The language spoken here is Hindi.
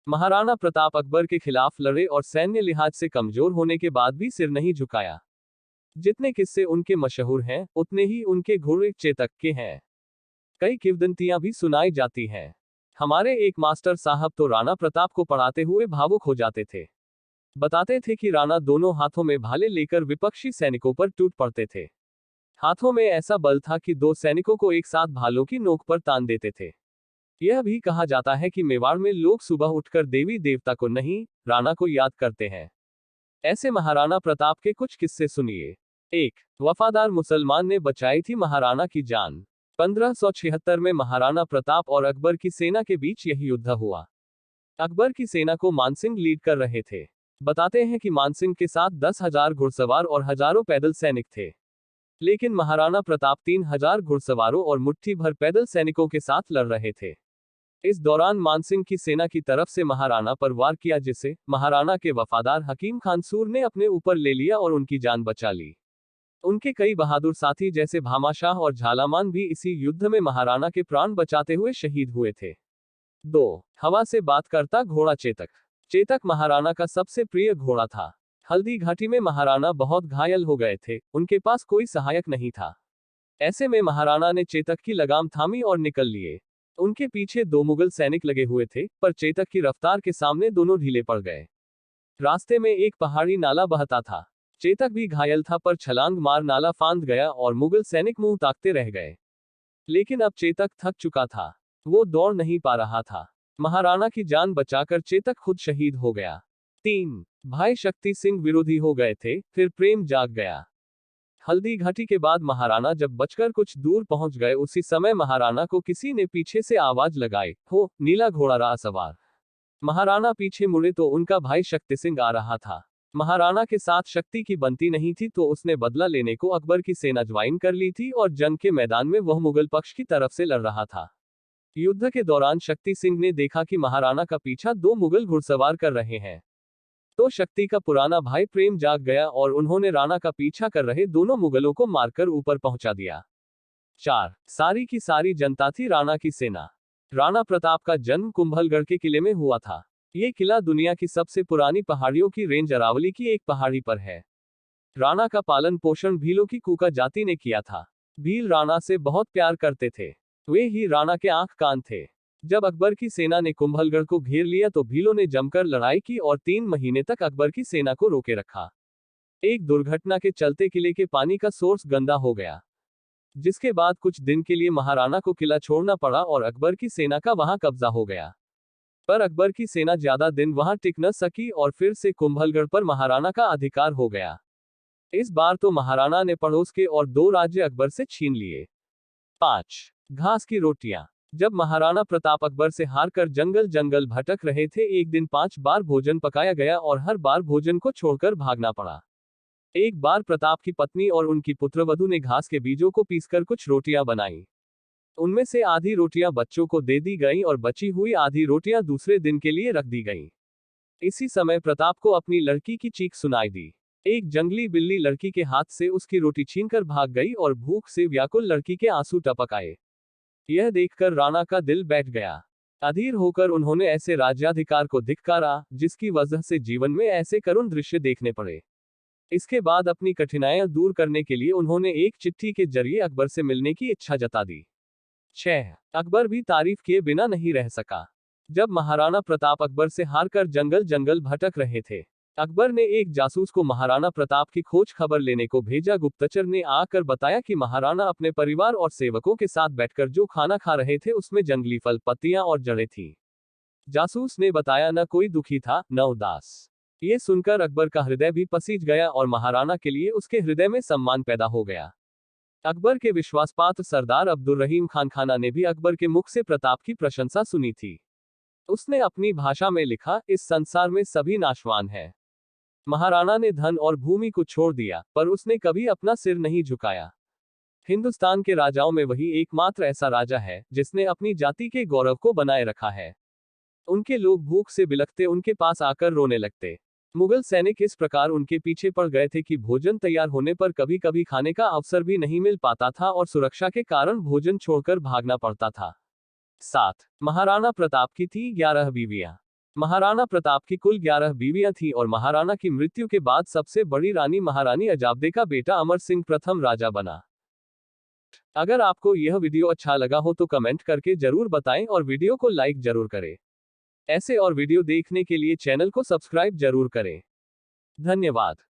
महाराणा प्रताप अकबर के खिलाफ लड़े और सैन्य लिहाज से कमजोर होने के बाद भी सिर नहीं झुकाया। जितने किस्से उनके मशहूर हैं, उतने ही उनके घोड़े चेतक के हैं। कई किंवदंतियां भी सुनाई जाती हैं। हमारे एक मास्टर साहब तो राणा प्रताप को पढ़ाते हुए भावुक हो जाते थे। बताते थे कि राणा दोनों हाथों में भाले लेकर विपक्षी सैनिकों पर टूट पड़ते थे। हाथों में ऐसा बल था कि दो सैनिकों को एक साथ भालों की नोक पर तान देते थे। यह भी कहा जाता है कि मेवाड़ में लोग सुबह उठकर देवी देवता को नहीं, राणा को याद करते हैं। ऐसे महाराणा प्रताप के कुछ किस्से सुनिए। 1. वफादार मुसलमान ने बचाई थी महाराणा की जान। 1576 में महाराणा प्रताप और अकबर की सेना के बीच यही युद्ध हुआ। अकबर की सेना को मानसिंह लीड कर रहे थे। बताते हैं कि मानसिंह के साथ 10,000 घुड़सवार और हजारों पैदल सैनिक थे। लेकिन महाराणा प्रताप 3,000 घुड़सवारों और मुट्ठी भर पैदल सैनिकों के साथ लड़ रहे थे। इस दौरान मानसिंह की सेना की तरफ से महाराणा पर वार किया, जिसे महाराणा के वफादार हकीम खान सूर ने अपने ऊपर ले लिया और उनकी जान बचा ली। उनके कई बहादुर साथी जैसे भामाशाह और झालामान भी इसी युद्ध में महाराणा के प्राण बचाते हुए शहीद हुए थे। 2. हवा से बात करता घोड़ा चेतक। चेतक महाराणा का सबसे प्रिय घोड़ा था। हल्दी घाटी में महाराणा बहुत घायल हो गए थे, उनके पास कोई सहायक नहीं था। ऐसे में महाराणा ने चेतक की लगाम थामी और निकल लिए। उनके पीछे 2 मुगल सैनिक लगे हुए थे, पर चेतक की रफ्तार के सामने दोनों ढीले पड़ गए। रास्ते में एक पहाड़ी नाला बहता था। चेतक भी घायल था, पर छलांग मार नाला फांद गया और मुगल सैनिक मुंह ताकते रह गए। लेकिन अब चेतक थक चुका था, वो दौड़ नहीं पा रहा था। महाराणा की जान बचाकर चेतक खुद शहीद हो गया। 3. भाई शक्ति सिंह विरोधी हो गए थे, फिर प्रेम जाग गया। हल्दी घाटी के बाद महाराणा जब बचकर कुछ दूर पहुंच गए, उसी समय महाराणा को किसी ने पीछे से आवाज लगाई, हो नीला घोड़ा रहा सवार। महाराणा पीछे मुड़े तो उनका भाई शक्ति सिंह आ रहा था। महाराणा के साथ शक्ति की बनती नहीं थी, तो उसने बदला लेने को अकबर की सेना ज्वाइन कर ली थी और जंग के मैदान में वह मुगल पक्ष की तरफ से लड़ रहा था। युद्ध के दौरान शक्ति सिंह ने देखा कि महाराणा का पीछा 2 मुगल घुड़सवार कर रहे हैं। तो शक्ति का पुराना भाई प्रेम जाग गया और उन्होंने राणा का पीछा कर रहे दोनों मुगलों को मारकर ऊपर पहुंचा दिया। 4. सारी की सारी जनता थी राणा की सेना। राणा प्रताप का जन्म कुंभलगढ़ के किले में हुआ था। ये किला दुनिया की सबसे पुरानी पहाड़ियों की रेंज अरावली की एक पहाड़ी पर है। राणा का पालन पोषण भीलों की कूका जाति ने किया था। भील राणा से बहुत प्यार करते थे। वे ही राणा के आंख कान थे। जब अकबर की सेना ने कुंभलगढ़ को घेर लिया तो भीलों ने जमकर लड़ाई की और 3 महीने तक अकबर की सेना को रोके रखा। एक दुर्घटना के चलते किले के पानी का सोर्स गंदा हो गया, जिसके बाद कुछ दिन के लिए महाराणा को किला छोड़ना पड़ा और अकबर की सेना का वहां कब्जा हो गया। पर अकबर की सेना ज्यादा दिन वहां टिक न सकी और फिर से कुंभलगढ़ पर महाराणा का अधिकार हो गया। इस बार तो महाराणा ने पड़ोस के और 2 राज्य अकबर से छीन लिए। 5. घास की रोटियां। जब महाराणा प्रताप अकबर से हारकर जंगल जंगल भटक रहे थे, एक दिन 5 बार भोजन पकाया गया और हर बार भोजन को छोड़कर भागना पड़ा। एक बार प्रताप की पत्नी और उनकी पुत्रवधू ने घास के बीजों को पीसकर कुछ रोटियां बनाई। उनमें से आधी रोटियां बच्चों को दे दी गईं और बची हुई आधी रोटियां दूसरे दिन के लिए रख दी गईं। इसी समय प्रताप को अपनी लड़की की चीख सुनाई दी। एक जंगली बिल्ली लड़की के हाथ से उसकी रोटी छीनकर भाग गई और भूख से व्याकुल लड़की के आंसू टपक आए। यह देखकर राणा का दिल बैठ गया। अधीर होकर उन्होंने ऐसे राज्याधिकार को धिक्कारा, जिसकी वजह से जीवन में ऐसे करुण दृश्य देखने पड़े। इसके बाद अपनी कठिनाइयां दूर करने के लिए उन्होंने एक चिट्ठी के जरिए अकबर से मिलने की इच्छा जता दी। 6. अकबर भी तारीफ किए बिना नहीं रह सका। जब महाराणा प्रताप अकबर से हारकर जंगल जंगल भटक रहे थे, अकबर ने एक जासूस को महाराणा प्रताप की खोज खबर लेने को भेजा। गुप्तचर ने आकर बताया कि महाराणा अपने परिवार और सेवकों के साथ बैठकर जो खाना खा रहे थे, उसमें जंगली फल, पत्तियां और जड़ें थीं। जासूस ने बताया न कोई दुखी था, न उदास। ये सुनकर अकबर का हृदय भी पसीज गया और महाराणा के लिए उसके हृदय में सम्मान पैदा हो गया। अकबर के विश्वासपात्र सरदार अब्दुल रहीम खान खाना ने भी अकबर के मुख से प्रताप की प्रशंसा सुनी थी। उसने अपनी भाषा में लिखा, इस संसार में सभी नाशवान हैं। महाराणा ने धन और भूमि को छोड़ दिया, पर उसने कभी अपना सिर नहीं झुकाया। हिंदुस्तान के राजाओं में वही एकमात्र ऐसा राजा है जिसने अपनी जाति के गौरव को बनाए रखा है। उनके लोग भूख से बिलखते उनके पास आकर रोने लगते। मुगल सैनिक इस प्रकार उनके पीछे पड़ गए थे कि भोजन तैयार होने पर कभी कभी खाने का अवसर भी नहीं मिल पाता था और सुरक्षा के कारण भोजन छोड़कर भागना पड़ता था। 7. महाराणा प्रताप की थी 11 बीवियां। महाराणा प्रताप की कुल 11 बीवियां थीं और महाराणा की मृत्यु के बाद सबसे बड़ी रानी महारानी अजाब्दे का बेटा अमर सिंह प्रथम राजा बना। अगर आपको यह वीडियो अच्छा लगा हो तो कमेंट करके जरूर बताएं और वीडियो को लाइक जरूर करें। ऐसे और वीडियो देखने के लिए चैनल को सब्सक्राइब जरूर करें। धन्यवाद।